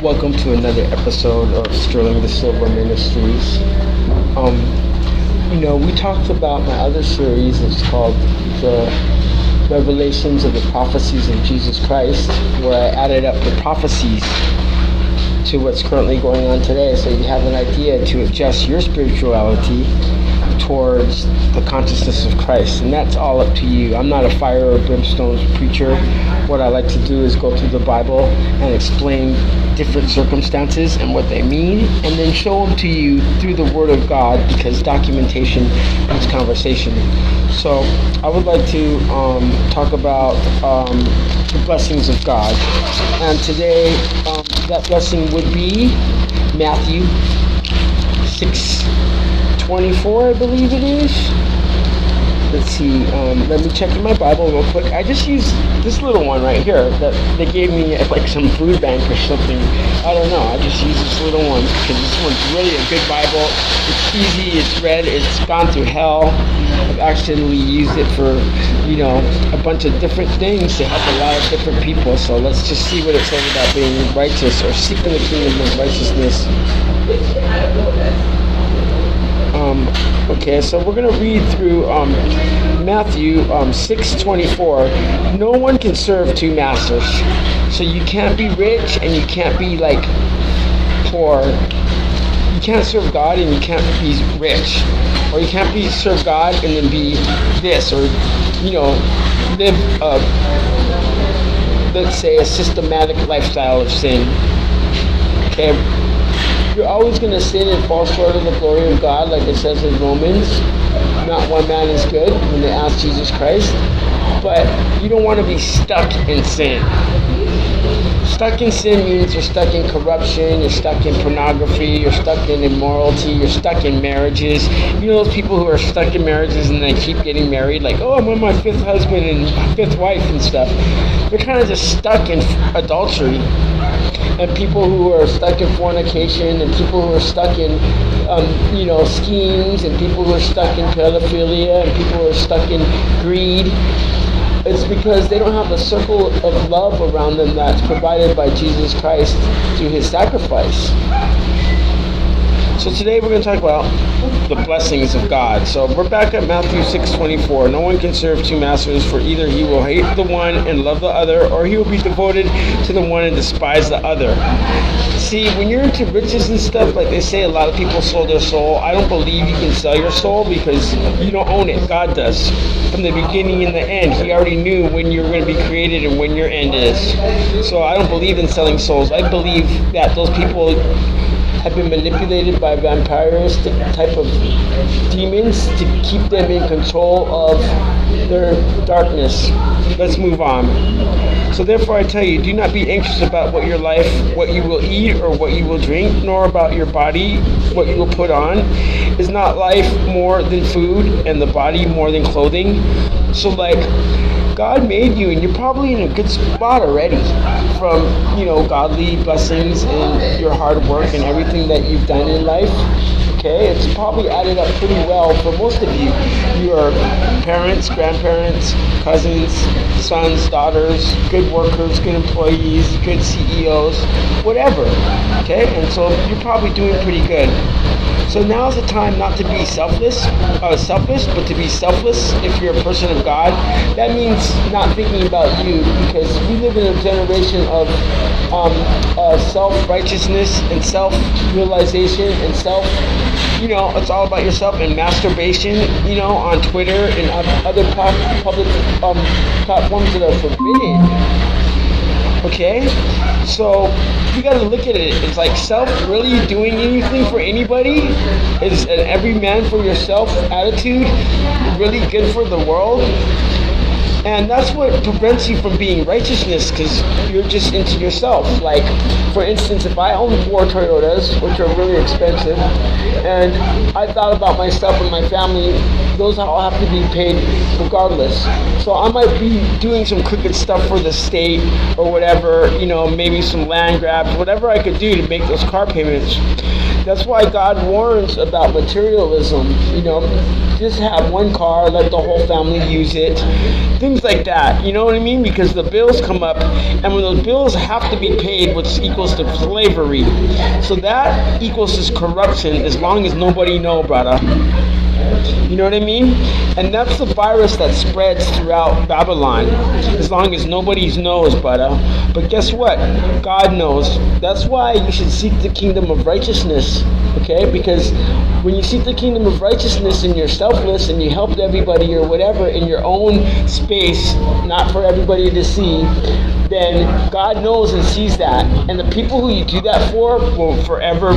Welcome to another episode of Sterling the Silva Ministries. We talked about my other series. It's called The Revelations of the Prophecies of Jesus Christ, where I added up the prophecies to what's currently going on today, so you have an idea to adjust your spirituality towards the consciousness of Christ. And that's all up to you. I'm not a fire or brimstone preacher. What I like to do is go through the Bible and explain different circumstances and what they mean, and then show them to you through the Word of God, because documentation is conversation. So I would like to talk about the blessings of God. And today that blessing would be Matthew 6:24, I believe it is. Let's see, let me check in my Bible real quick. I just used this little one right here that they gave me at like some food bank or something. I don't know, I just used this little one because this one's really a good Bible. It's easy, it's read, it's gone through hell. I've actually used it for, a bunch of different things to help a lot of different people. So let's just see what it says about being righteous or seeking the kingdom of righteousness. Okay, so we're going to read through Matthew 6:24. No one can serve two masters. So you can't be rich and you can't be poor. You can't serve God and you can't be rich. Or you can't serve God and then be this, or live let's say a systematic lifestyle of sin. Okay. You're always going to sin and fall short of the glory of God, like it says in Romans. Not one man is good when they ask Jesus Christ. But you don't want to be stuck in sin. Stuck in sin means you're stuck in corruption, you're stuck in pornography, you're stuck in immorality, you're stuck in marriages. You know those people who are stuck in marriages and they keep getting married, like, oh, I'm on my fifth husband and fifth wife and stuff. They're kind of just stuck in adultery. And people who are stuck in fornication, and people who are stuck in, schemes, and people who are stuck in pedophilia, and people who are stuck in greed. It's because they don't have a circle of love around them that's provided by Jesus Christ through His sacrifice. So today we're going to talk about the blessings of God. So we're back at Matthew 6:24. No one can serve two masters, for either he will hate the one and love the other, or he will be devoted to the one and despise the other. See, when you're into riches and stuff, like they say, a lot of people sold their soul. I don't believe you can sell your soul, because you don't own it. God does. From the beginning and the end, He already knew when you were going to be created and when your end is. So I don't believe in selling souls. I believe that those people have been manipulated by vampiristic type of demons to keep them in control of their darkness. Let's move on. So therefore I tell you, do not be anxious about what you will eat or what you will drink, nor about your body, what you will put on. Is not life more than food, and the body more than clothing? So God made you, and you're probably in a good spot already from, godly blessings and your hard work and everything that you've done in life. Okay, it's probably added up pretty well for most of you. You are parents, grandparents, cousins, sons, daughters, good workers, good employees, good CEOs, whatever. Okay, and so you're probably doing pretty good. So now's the time not to be selfish, but to be selfless if you're a person of God. That means not thinking about you, because we live in a generation of self-righteousness and self-realization and it's all about yourself, and masturbation, on Twitter and other public platforms that are forbidden. Okay, so you got to look at it. It's like self really doing anything for anybody? Is an every man for yourself attitude really good for the world? And that's what prevents you from being righteousness, because you're just into yourself. Like, for instance, if I own 4 Toyotas, which are really expensive, and I thought about myself and my family, those all have to be paid regardless. So I might be doing some crooked stuff for the state or whatever, maybe some land grabs, whatever I could do to make those car payments. That's why God warns about materialism. Just have one car, let the whole family use it. Things like that, you know what I mean? Because the bills come up, and when those bills have to be paid, which equals to slavery. So that equals to corruption as long as nobody know, brother. You know what I mean? And that's the virus that spreads throughout Babylon, as long as nobody knows, brother. But guess what? God knows. That's why you should seek the kingdom of righteousness, okay? Because when you seek the kingdom of righteousness and you're selfless and you help everybody or whatever in your own space, not for everybody to see, then God knows and sees that. And the people who you do that for will forever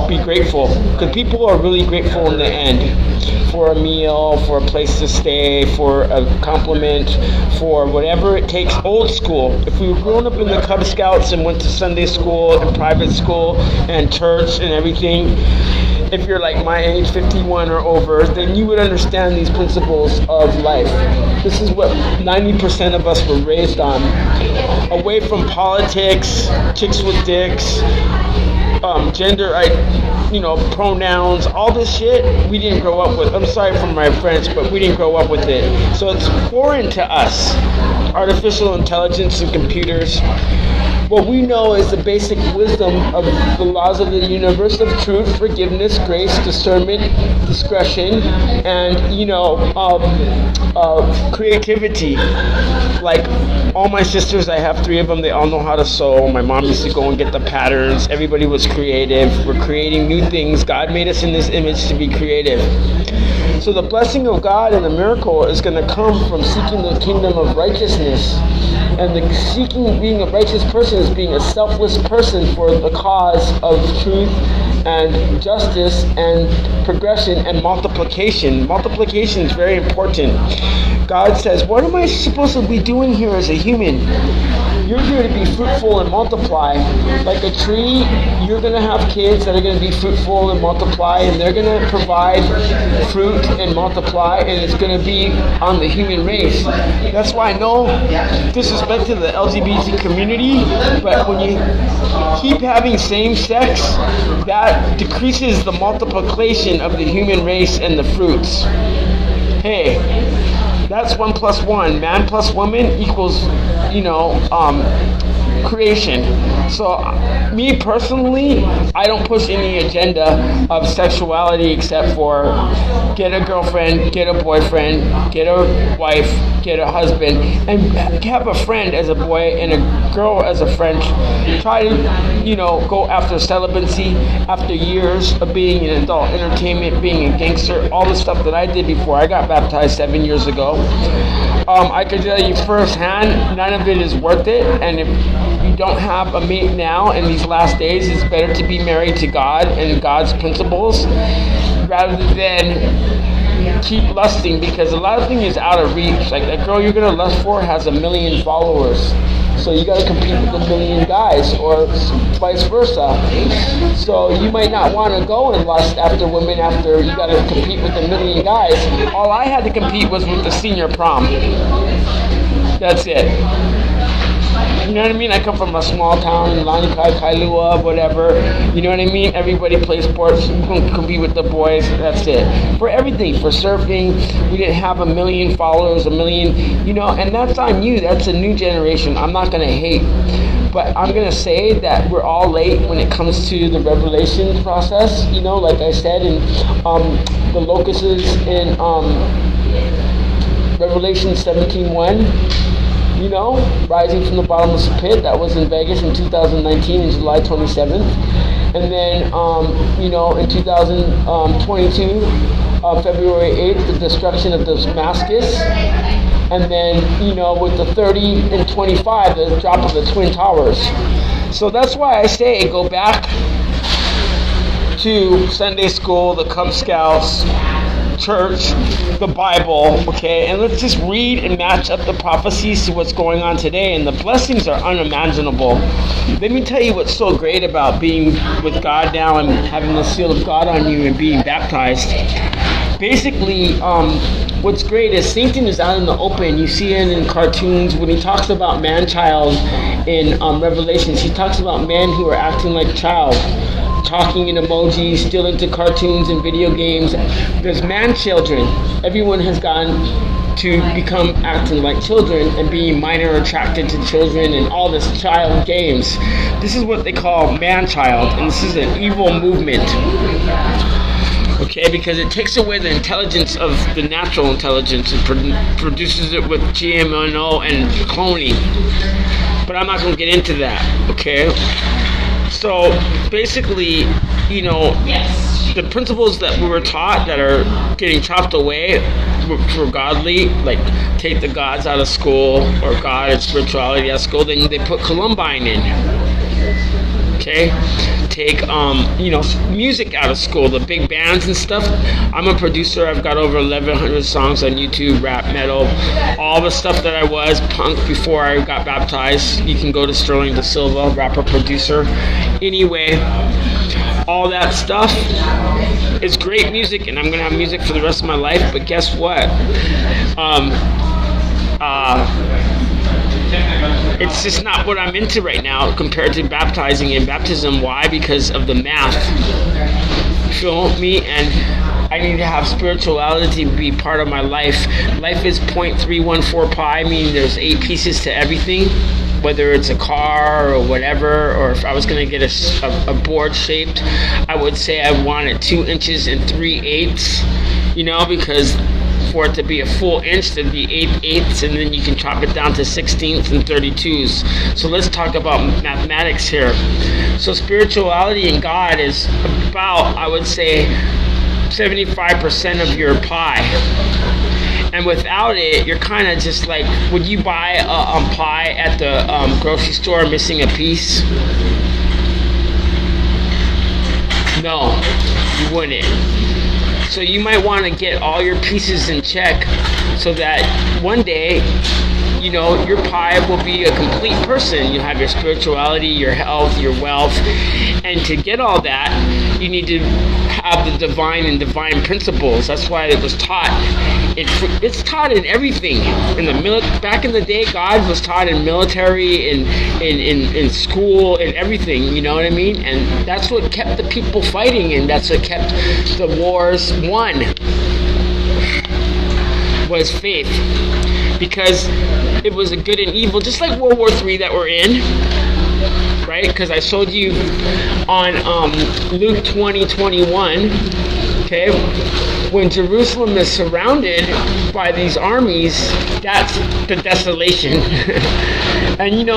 be grateful. Because people are really grateful in the end. For a meal, for a place to stay, for a compliment, for whatever it takes. Old school. If we were grown up in the Cub Scouts and went to Sunday school and private school and church and everything, if you're like my age, 51 or over, then you would understand these principles of life. This is what 90% of us were raised on. Away from politics, chicks with dicks, gender, pronouns, all this shit, we didn't grow up with. I'm sorry for my French, but we didn't grow up with it. So it's foreign to us. Artificial intelligence and computers. What we know is the basic wisdom of the laws of the universe of truth, forgiveness, grace, discernment, discretion, and, creativity. Like, all my sisters, I have 3 of them, they all know how to sew. My mom used to go and get the patterns. Everybody was creative. We're creating new things. God made us in this image to be creative. So the blessing of God and the miracle is going to come from seeking the kingdom of righteousness. And being a righteous person is being a selfless person for the cause of truth and justice and progression and multiplication. Multiplication is very important. God says, what am I supposed to be doing here as a human? You're here to be fruitful and multiply. Like a tree, you're going to have kids that are going to be fruitful and multiply, and they're going to provide fruit and multiply, and it's going to be on the human race. That's why no disrespect to the LGBT community, but when you keep having same sex, that decreases the multiplication of the human race and the fruits. Hey, that's 1 plus 1. Man plus woman equals, creation. So, me personally, I don't push any agenda of sexuality except for get a girlfriend, get a boyfriend, get a wife, get a husband, and have a friend as a boy and a girl as a friend. Try to, go after celibacy after years of being in adult entertainment, being a gangster, all the stuff that I did before. I got baptized 7 years ago. I can tell you firsthand, none of it is worth it, and if you don't have a mate now in these last days, it's better to be married to God and God's principles rather than keep lusting, because a lot of things is out of reach. Like that girl you're going to lust for has 1 million followers. So you got to compete with 1 million guys, or vice versa. So you might not want to go and lust after women after you got to compete with 1 million guys. All I had to compete was with the senior prom. That's it. You know what I mean? I come from a small town in Lanikai, Kailua, whatever. You know what I mean? Everybody plays sports. You can compete with the boys. That's it. For everything. For surfing, we didn't have 1 million followers, 1 million, and that's on you. That's a new generation. I'm not going to hate. But I'm going to say that we're all late when it comes to the revelation process. Like I said, in the locusts in Revelation 17:1. Rising from the bottomless pit. That was in Vegas in 2019, in July 27th. And then, in 2022, February 8th, the destruction of Damascus. And then, with the 30 and 25, the drop of the Twin Towers. So that's why I say go back to Sunday school, the Cub Scouts, church, the Bible, okay, and let's just read and match up the prophecies to what's going on today, and the blessings are unimaginable. Let me tell you what's so great about being with God now and having the seal of God on you and being baptized. Basically, what's great is Satan is out in the open. You see it in cartoons when he talks about man-child in Revelations. He talks about men who are acting like child talking in emojis, still into cartoons and video games. There's man children. Everyone has gone to become acting like children and being minor attracted to children and all this child games. This is what they call man-child, and this is an evil movement. Okay, because it takes away the intelligence of the natural intelligence and produces it with GMO and cloning. But I'm not going to get into that, okay? So, basically, the principles that we were taught that are getting chopped away for godly, like take the gods out of school or God and spirituality out of school, then they put Columbine in. Okay? Take music out of school, the big bands and stuff. I'm a producer. I've got over 1,100 songs on YouTube, rap, metal, all the stuff that I was, punk before I got baptized. You can go to Sterling Da Silva, rapper, producer. Anyway, all that stuff is great music, and I'm going to have music for the rest of my life, but guess what? It's just not what I'm into right now compared to baptizing and baptism. Why? Because of the math. Feel me? And I need to have spirituality be part of my life. Life is 0.314 pi, meaning there's 8 pieces to everything. Whether it's a car or whatever, or if I was going to get a board shaped, I would say I want it 2 inches and 3/8, because for it to be a full inch, there'd be 8/8, and then you can chop it down to 16ths and 32s. So let's talk about mathematics here. So spirituality in God is about, I would say, 75% of your pie. And without it, you're kind of just like, would you buy a pie at the grocery store missing a piece? No, you wouldn't. So you might want to get all your pieces in check so that one day, your pie will be a complete person. You have your spirituality, your health, your wealth. And to get all that, you need to have the divine and divine principles. That's why it was taught. It's taught in everything. Back in the day, God was taught in military, in school, and everything. You know what I mean? And that's what kept the people fighting, and that's what kept the wars won. Was faith. Because it was a good and evil, just like World War III that we're in, right? Because I showed you on Luke 20:21, okay? When Jerusalem is surrounded by these armies, that's the desolation. And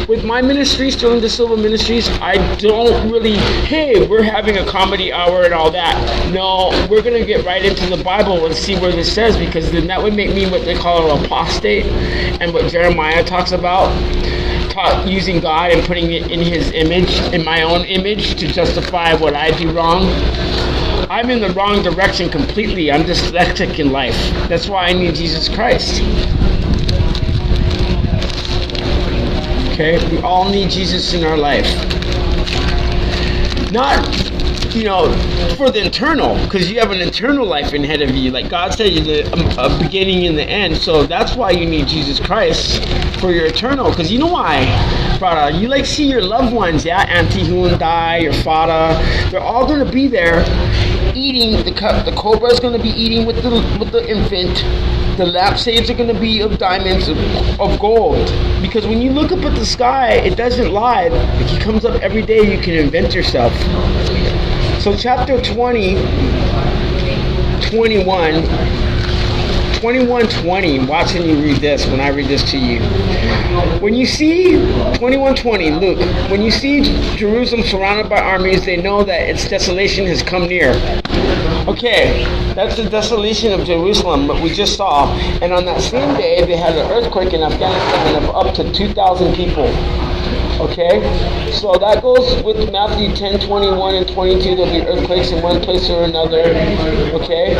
with my ministry, Silva Ministries, I don't really, hey, we're having a comedy hour and all that. No, we're going to get right into the Bible and see where this says, because then that would make me what they call an apostate, and what Jeremiah talks about, using God and putting it in his image, in my own image, to justify what I do wrong. I'm in the wrong direction completely. I'm dyslexic in life. That's why I need Jesus Christ. Okay, we all need Jesus in our life. Not, for the internal, because you have an internal life ahead of you. Like God said, you're the beginning and the end. So that's why you need Jesus Christ for your eternal. Because you know why, brother? You see your loved ones, yeah? Auntie Hyundai, your father. They're all going to be there eating. The cobra is going to be eating with the infant. The lampshades are going to be of diamonds, of gold. Because when you look up at the sky, it doesn't lie. If it comes up every day, you can invent yourself. So chapter 21:20, watching you read this, when I read this to you. When you see, 21:20, Luke, when you see Jerusalem surrounded by armies, they know that its desolation has come near. Okay, that's the desolation of Jerusalem, but we just saw. And on that same day, they had an earthquake in Afghanistan of up to 2,000 people. Okay, so that goes with Matthew 10:21 and 22. There'll be earthquakes in one place or another. Okay,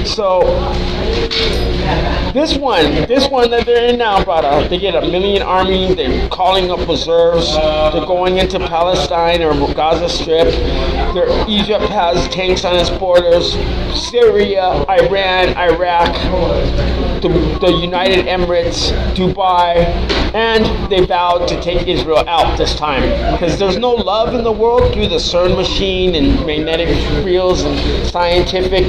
so this one that they're in now, brother, they get 1 million army. They're calling up reserves. They're going into Palestine or Gaza Strip. Egypt has tanks on its borders. Syria, Iran, Iraq, the United Emirates, Dubai. And they vowed to take Israel out this time because there's no love in the world through the CERN machine and magnetic fields and scientific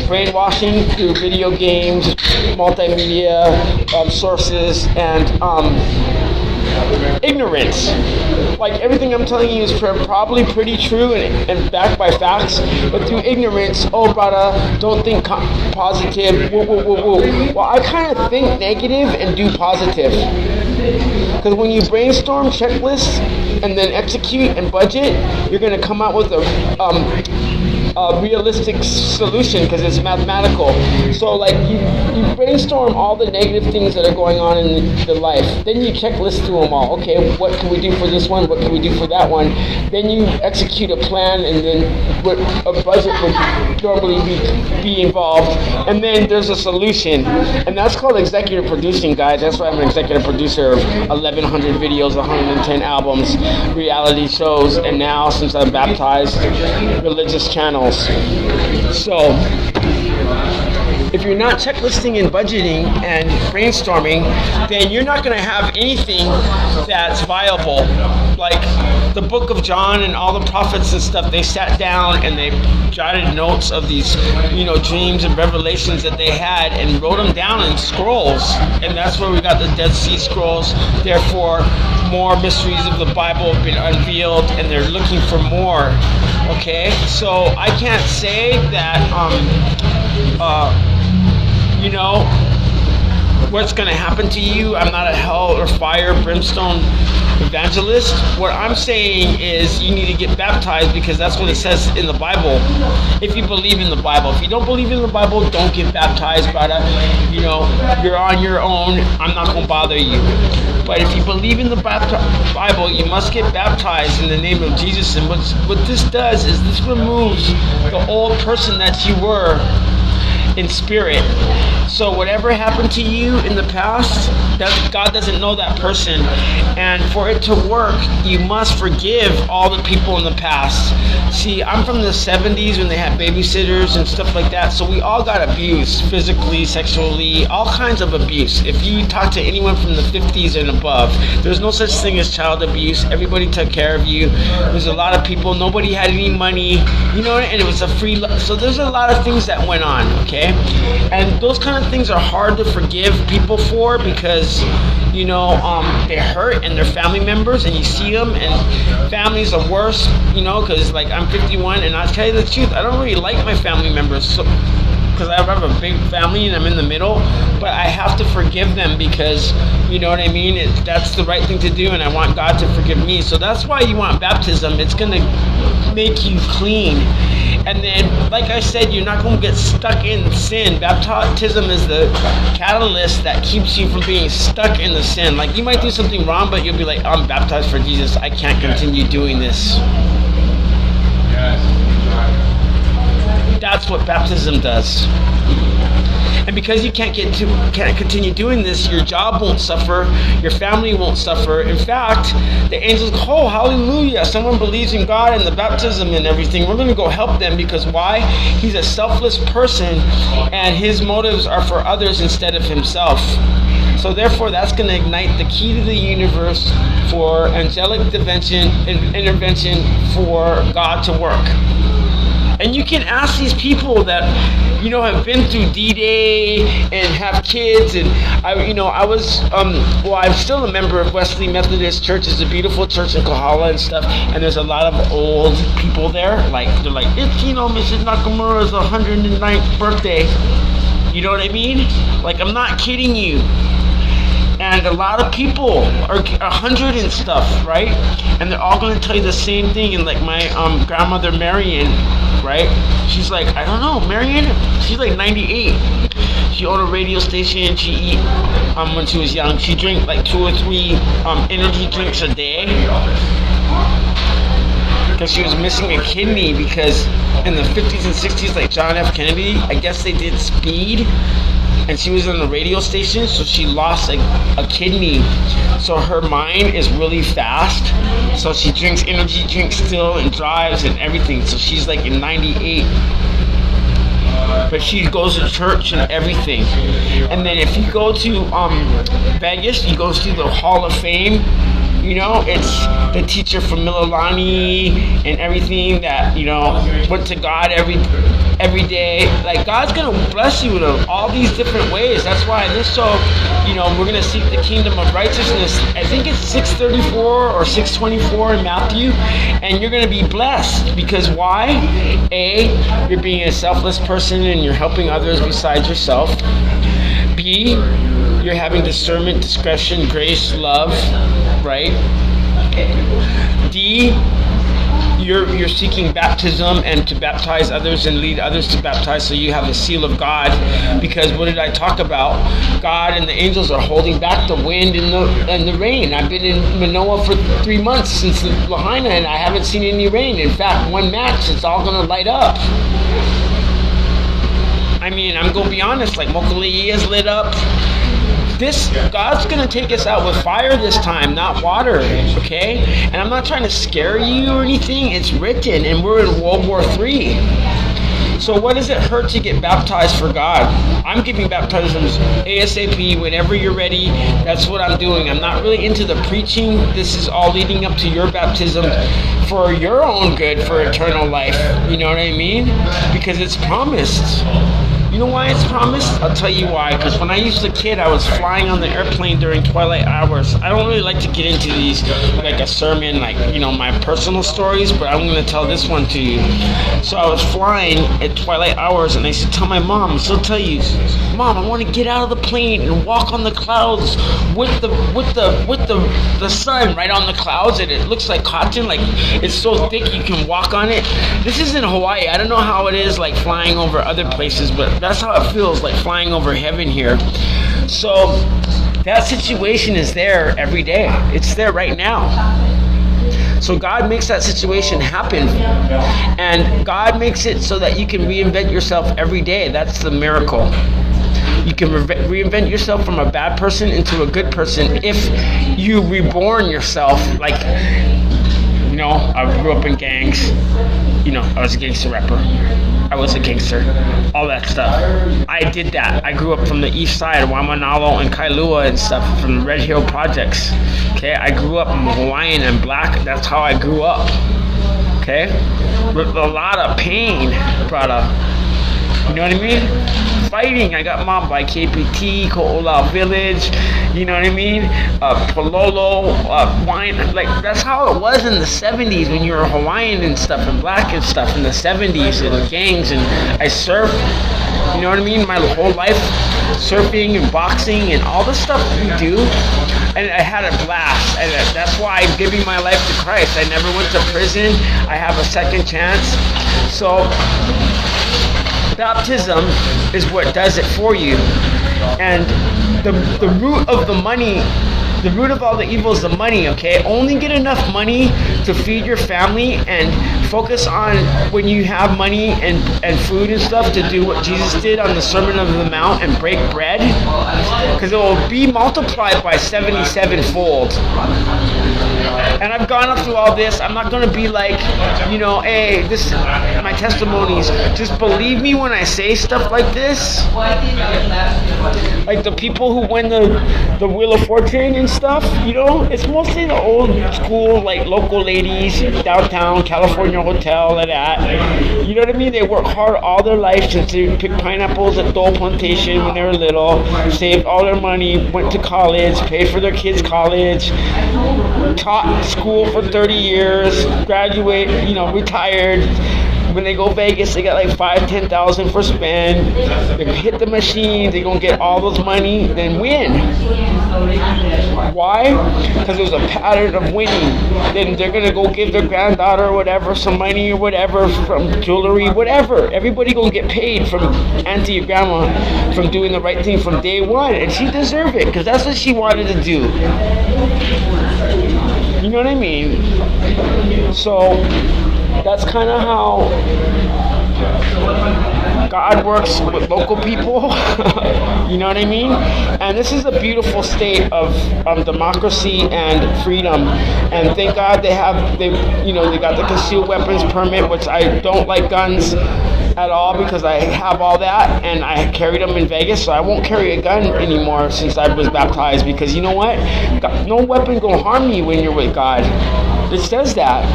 brainwashing through video games, multimedia sources, and ignorance. Like everything I'm telling you is probably pretty true and backed by facts, but through ignorance, oh brother, don't think positive. Woo, woo, woo, woo. Well, I kind of think negative and do positive. Because when you brainstorm checklists and then execute and budget, you're going to come out with a realistic solution because it's mathematical. So like you brainstorm all the negative things that are going on in the life. Then you checklist through them all. Okay, what can we do for this one? What can we do for that one? Then you execute a plan, and then a budget would normally be involved. And then there's a solution. And that's called executive producing, guys. That's why I'm an executive producer of 1,100 videos, 110 albums, reality shows, and now, since I'm baptized, religious channels. So, if you're not checklisting and budgeting and brainstorming, then you're not going to have anything that's viable. Like the book of John and all the prophets and stuff, they sat down and they jotted notes of these, dreams and revelations that they had and wrote them down in scrolls. And that's where we got the Dead Sea Scrolls. Therefore, more mysteries of the Bible have been unveiled, and they're looking for more. Okay, so I can't say that, what's going to happen to you. I'm not a hell or fire, brimstone evangelist. What I'm saying is you need to get baptized because that's what it says in the Bible. If you believe in the Bible. If you don't believe in the Bible, don't get baptized, brother. You're on your own. I'm not going to bother you. But if you believe in the Bible, you must get baptized in the name of Jesus. And what this does is this removes the old person that you were in spirit. So whatever happened to you in the past, God doesn't know that person. And for it to work, you must forgive all the people in the past. See, I'm from the 70s when they had babysitters and stuff like that. So we all got abused, physically, sexually, all kinds of abuse. If you talk to anyone from the 50s and above, there's no such thing as child abuse. Everybody took care of you. There's a lot of people, nobody had any money, and it was a free, so there's a lot of things that went on, okay? And those kind of things are hard to forgive people for because, they hurt and they're family members and you see them, and families are worse, because like I'm 51 and I'll tell you the truth, I don't really like my family members because I have a big family and I'm in the middle, but I have to forgive them because, you know what I mean? That's the right thing to do, and I want God to forgive me. So that's why you want baptism. It's going to make you clean. And then, like I said, you're not going to get stuck in sin. Baptism is the catalyst that keeps you from being stuck in the sin. Like, you might do something wrong, but you'll be like, I'm baptized for Jesus. I can't continue doing this. That's what baptism does. And because you can't continue doing this, your job won't suffer, your family won't suffer. In fact, the angels go, oh, hallelujah, someone believes in God and the baptism and everything. We're going to go help them because why? He's a selfless person and his motives are for others instead of himself. So therefore, that's going to ignite the key to the universe for angelic intervention for God to work. And you can ask these people that, have been through D-Day and have kids. And I'm still a member of Wesley Methodist Church. It's a beautiful church in Kohala and stuff. And there's a lot of old people there. They're like, it's, Mrs. Nakamura's 109th birthday. You know what I mean? Like, I'm not kidding you. And a lot of people are 100 and stuff, right? And they're all going to tell you the same thing. And like my grandmother Marion, right? She's like, I don't know, Marion. She's like 98. She owned a radio station. She eat when she was young. She drank like 2 or 3 energy drinks a day because she was missing a kidney. Because in the 50s and 60s, like John F. Kennedy, I guess they did speed. And she was on the radio station, so she lost a kidney. So her mind is really fast. So she drinks energy drinks still and drives and everything. So she's like in 98. but she goes to church and everything. And then if you go to Vegas, you go see the Hall of Fame. It's the teacher from Mililani and everything that, went to God every day. Like, God's going to bless you in all these different ways. That's why in this show, we're going to seek the kingdom of righteousness. I think it's 6:34 or 6:24 in Matthew. And you're going to be blessed. Because why? A, you're being a selfless person and you're helping others besides yourself. B, you're having discernment, discretion, grace, love, right? D, you're seeking baptism and to baptize others and lead others to baptize, so you have the seal of God. Because what did I talk about? God and the angels are holding back the wind and the rain. I've been in Manoa for 3 months since the Lahaina, and I haven't seen any rain. In fact, one match, it's all going to light up. I mean, I'm going to be honest, like Mokuli'i is lit up. God's going to take us out with fire this time, not water, okay? And I'm not trying to scare you or anything. It's written, and we're in World War III. So what does it hurt to get baptized for God? I'm giving baptisms ASAP whenever you're ready. That's what I'm doing. I'm not really into the preaching. This is all leading up to your baptism for your own good, for eternal life. You know what I mean? Because it's promised. You know why it's promised? I'll tell you why. Because when I was a kid, I was flying on the airplane during twilight hours. I don't really like to get into these, like a sermon, like, my personal stories, but I'm going to tell this one to you. So I was flying at twilight hours, and I used to tell my mom, she'll tell you, Mom, I want to get out of the plane and walk on the clouds with the sun right on the clouds, and it looks like cotton, like it's so thick you can walk on it. This is in Hawaii. I don't know how it is like flying over other places, but that's how it feels, like flying over heaven here. So that situation is there every day. It's there right now. So God makes that situation happen. And God makes it so that you can reinvent yourself every day. That's the miracle. You can reinvent yourself from a bad person into a good person if you reborn yourself. Like, I grew up in gangs. I was a gangster rapper. I was a gangster. All that stuff. I did that. I grew up from the east side, Waimanalo and Kailua and stuff, from the Red Hill projects. Okay, I grew up Hawaiian and black. That's how I grew up. Okay? With a lot of pain, brother. You know what I mean? Fighting. I got mobbed by KPT, Ko'olau Village, you know what I mean? Pololo, wine. Like, that's how it was in the 70s when you were Hawaiian and stuff and black and stuff in the 70s and gangs. And I surfed, you know what I mean? My whole life, surfing and boxing and all the stuff we do. And I had a blast. And that's why I'm giving my life to Christ. I never went to prison. I have a second chance. So baptism is what does it for you. And the root of the money, the root of all the evil is the money, okay? Only get enough money to feed your family and focus on when you have money and food and stuff to do what Jesus did on the Sermon on the Mount and break bread, because it will be multiplied by 77-fold. And I've gone up through all this. I'm not going to be like, hey, this my testimonies. Just believe me when I say stuff like this. Like the people who win the Wheel of Fortune and stuff, it's mostly the old school, like local ladies, downtown, California hotel and that. You know what I mean? They work hard all their life since they picked pineapples at Dole Plantation when they were little, saved all their money, went to college, paid for their kids' college, taught school for 30 years, graduate, retired. When they go Vegas, they got like $5,000-$10,000 for spend. They hit the machine, they're gonna get all those money, then win. Why? Because there's a pattern of winning. Then they're gonna go give their granddaughter or whatever some money or whatever from jewelry, whatever. Everybody gonna get paid from auntie or grandma from doing the right thing from day one, and she deserved it because that's what she wanted to do. You know what I mean? So that's kind of how God works with local people. You know what I mean? And this is a beautiful state of democracy and freedom. And thank God they got the concealed weapons permit, which I don't like guns. at all because I have all that and I carried them in Vegas, so I won't carry a gun anymore since I was baptized, because you know what? No weapon gonna harm you when you're with God. It says that.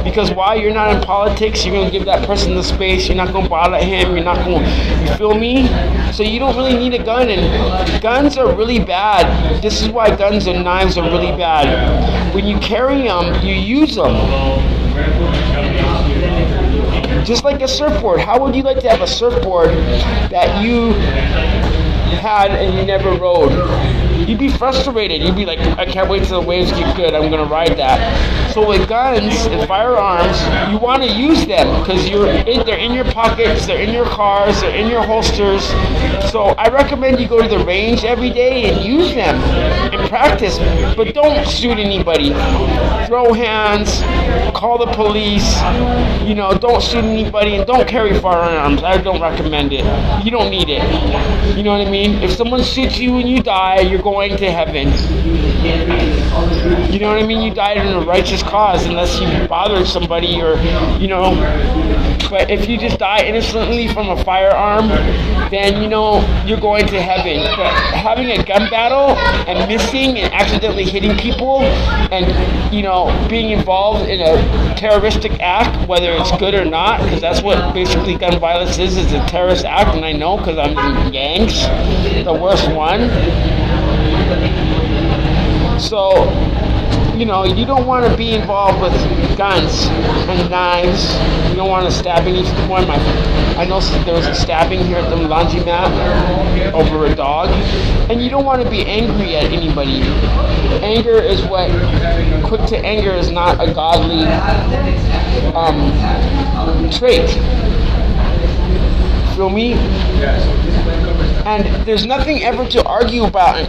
Because while you're not in politics, you're going to give that person the space. You're not going to bother him. You're not going to, you feel me? So you don't really need a gun. And guns are really bad. This is why guns and knives are really bad. When you carry them, you use them. Just like a surfboard. How would you like to have a surfboard that you had and you never rode? You'd be frustrated. You'd be like, I can't wait till the waves get good. I'm going to ride that. So with guns and firearms, you want to use them because they're in your pockets, they're in your cars, they're in your holsters. So I recommend you go to the range every day and use them and practice. But don't shoot anybody. Throw hands, call the police. Don't shoot anybody and don't carry firearms. I don't recommend it. You don't need it. You know what I mean? If someone shoots you and you die, you're going to heaven. You know what I mean? You died in a righteous cause unless you bothered somebody or. But if you just die innocently from a firearm, then you're going to heaven. But having a gun battle and missing and accidentally hitting people and being involved in a terroristic act, whether it's good or not, because that's what basically gun violence is a terrorist act, and I know because I'm in gangs, the worst one. So, you don't want to be involved with guns and knives. You don't want to stab anyone. I know there was a stabbing here at the laundromat over a dog. And you don't want to be angry at anybody. Anger is quick to anger is not a godly trait. Feel me? And there's nothing ever to argue about and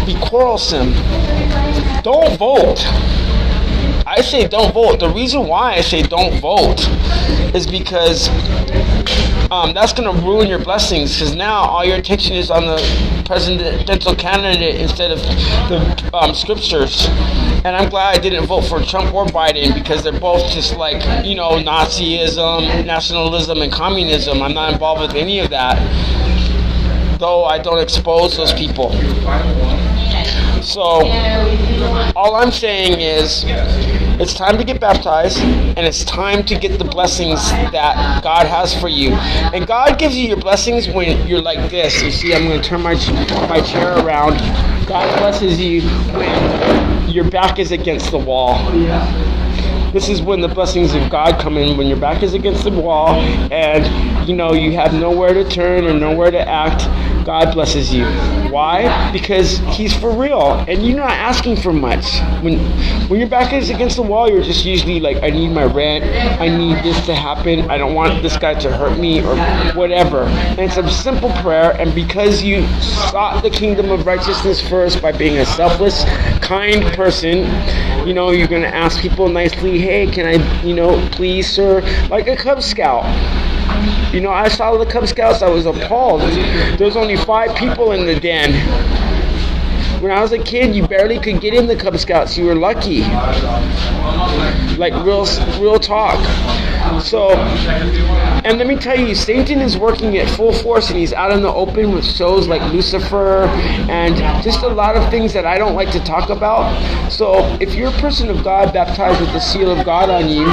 be quarrelsome. Don't vote. I say don't vote. The reason why I say don't vote is because that's going to ruin your blessings, because now all your attention is on the presidential candidate instead of the scriptures. And I'm glad I didn't vote for Trump or Biden, because they're both just like, Nazism, nationalism, and communism. I'm not involved with any of that, though I don't expose those people. So, all I'm saying is, it's time to get baptized, and it's time to get the blessings that God has for you. And God gives you your blessings when you're like this. You see, I'm going to turn my chair around. God blesses you when your back is against the wall. This is when the blessings of God come in, when your back is against the wall and you have nowhere to turn or nowhere to act. God blesses you. Why? Because He's for real, and you're not asking for much. When your back is against the wall, you're just usually like, I need my rent, I need this to happen, I don't want this guy to hurt me, or whatever. And it's a simple prayer, and because you sought the kingdom of righteousness first by being a selfless, kind person, you're going to ask people nicely, hey, can I, please, sir, like a Cub Scout. I saw the Cub Scouts, I was appalled. There's only 5 people in the den. When I was a kid, you barely could get in the Cub Scouts. You were lucky. Like real talk. So, and let me tell you, Satan is working at full force, and he's out in the open with shows like Lucifer and just a lot of things that I don't like to talk about. So if you're a person of God, baptized with the seal of God on you,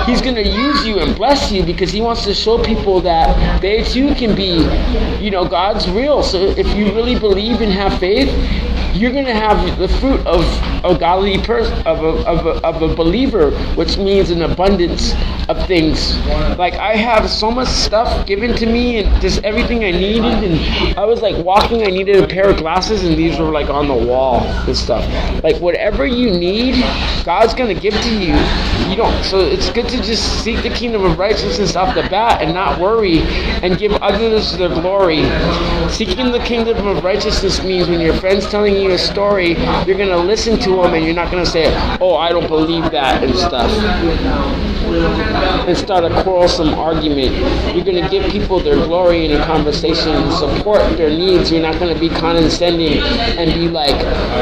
He's going to use you and bless you, because He wants to show people that they too can be, God's real. So if you really believe and have faith, you're going to have the fruit of a godly person, of a believer, which means an abundance of things. Like, I have so much stuff given to me and just everything I needed, and I was like walking, I needed a pair of glasses, and these were like on the wall and stuff. Like, whatever you need, God's going to give to you. So it's good to just seek the kingdom of righteousness off the bat and not worry and give others their glory. Seeking the kingdom of righteousness means when your friend's telling you a story, you're going to listen to them, and you're not going to say, oh, I don't believe that and stuff. and start a quarrelsome argument. You're going to give people their glory in a conversation and support their needs. You're not going to be condescending and be like,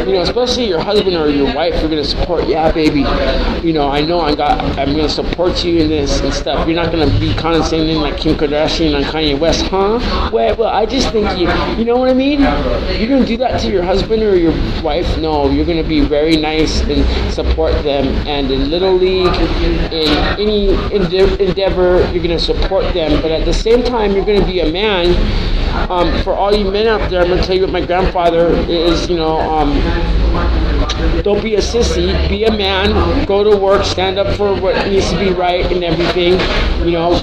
especially your husband or your wife, you're going to support, yeah, baby, I know I'm going to support you in this and stuff. You're not going to be condescending like Kim Kardashian on Kanye West, huh? Well, I just think you know what I mean? You're going to do that to your husband or your wife? No, you're going to be very nice and support them. And in Little League, in any endeavor, you're going to support them. But at the same time, you're going to be a man. For all you men out there, I'm going to tell you what my grandfather is, don't be a sissy, be a man, go to work, stand up for what needs to be right and everything.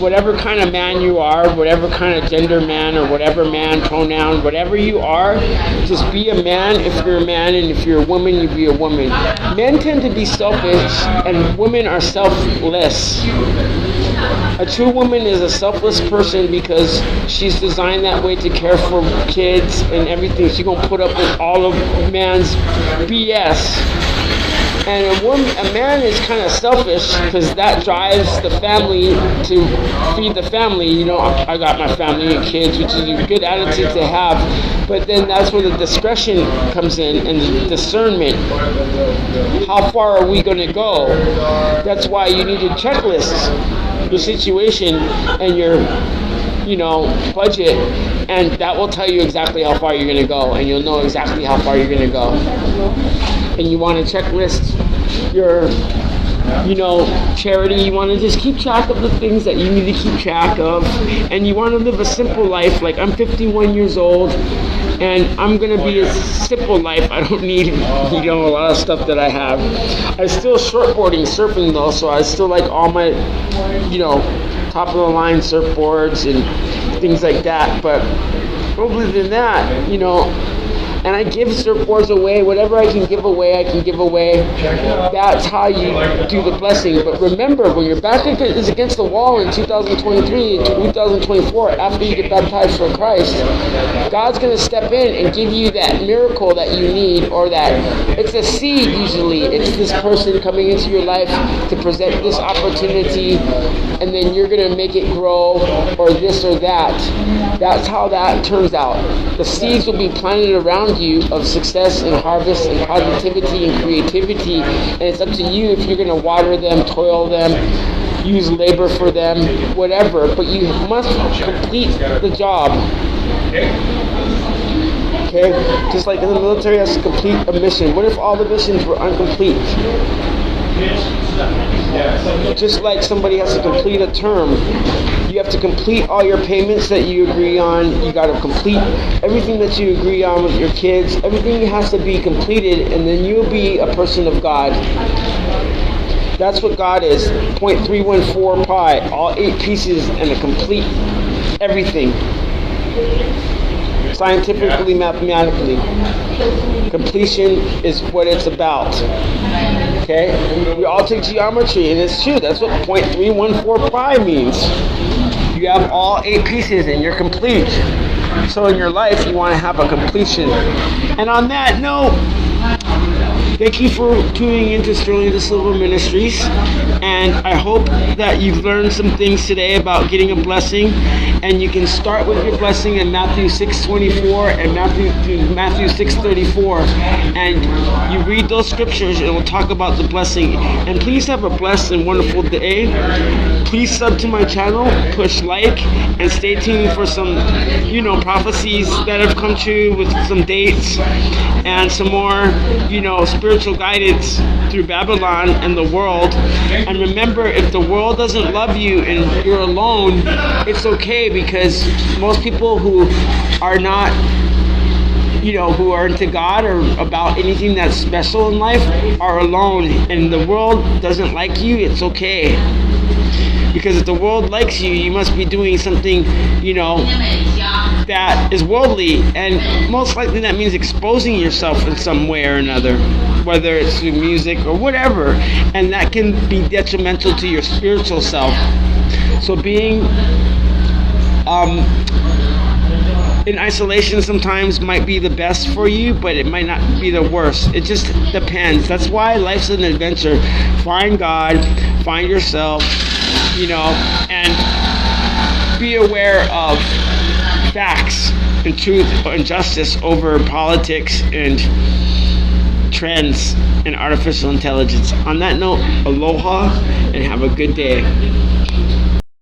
Whatever kind of man you are, whatever kind of gender man or whatever man pronoun, whatever you are, just be a man if you're a man, and if you're a woman, you be a woman. Men tend to be selfish and women are selfless. A true woman is a selfless person because she's designed that way to care for kids and everything. She's going to put up with all of man's BS. And a man is kind of selfish because that drives the family to feed the family. I got my family and kids, which is a good attitude to have. But then that's where the discretion comes in and the discernment. How far are we going to go? That's why you need a checklist. Your situation and your budget, and that will tell you exactly how far you're going to go, and you'll know exactly how far you're going to go. And you want to checklist your charity. You want to just keep track of the things that you need to keep track of, and you want to live a simple life. Like, I'm 51 years old and I'm going to be a simple life. I don't need a lot of stuff that I have. I still surfing though, so I still like all my top of the line surfboards and things like that. But other than that, and I give surfboards away. Whatever I can give away, I can give away. That's how you do the blessing. But remember, when your back is against the wall in 2023 and 2024, after you get baptized for Christ, God's going to step in and give you that miracle that you need, or that it's a seed usually. It's this person coming into your life to present this opportunity, and then you're going to make it grow, or this or that. That's how that turns out. The seeds will be planted around you of success and harvest and positivity and creativity, and it's up to you if you're going to water them, toil them, use labor for them, whatever, but you must complete the job. Okay? Just like in the military has to complete a mission. What if all the missions were incomplete? Just like somebody has to complete a term, you have to complete all your payments that you agree on. You got to complete everything that you agree on with your kids. Everything has to be completed, and then you'll be a person of God. That's what God is. 0.314 pi, all 8 pieces and a complete everything. Scientifically, mathematically. Completion is what it's about. Okay? We all take geometry, and it's true. That's what 0.314 pi means. You have all 8 pieces and you're complete. So in your life, you want to have a completion. And on that note, thank you for tuning into Sterling the Silva Ministries, and I hope that you've learned some things today about getting a blessing, and you can start with your blessing in Matthew 6:24 and Matthew 6:34, and you read those scriptures and we'll talk about the blessing. And please have a blessed and wonderful day. Please sub to my channel, push like, and stay tuned for some prophecies that have come true with some dates and some more spiritual guidance through Babylon and the world. And remember, if the world doesn't love you and you're alone, it's okay, because most people who are not who are into God or about anything that's special in life are alone, and the world doesn't like you. It's okay, because if the world likes you, you must be doing something that is worldly, and most likely that means exposing yourself in some way or another, whether it's through music or whatever, and that can be detrimental to your spiritual self. So being in isolation sometimes might be the best for you, but it might not be the worst. It just depends. That's why life's an adventure. Find God, find yourself, and be aware of facts and truth and justice over politics and trends and artificial intelligence. On that note, aloha and have a good day.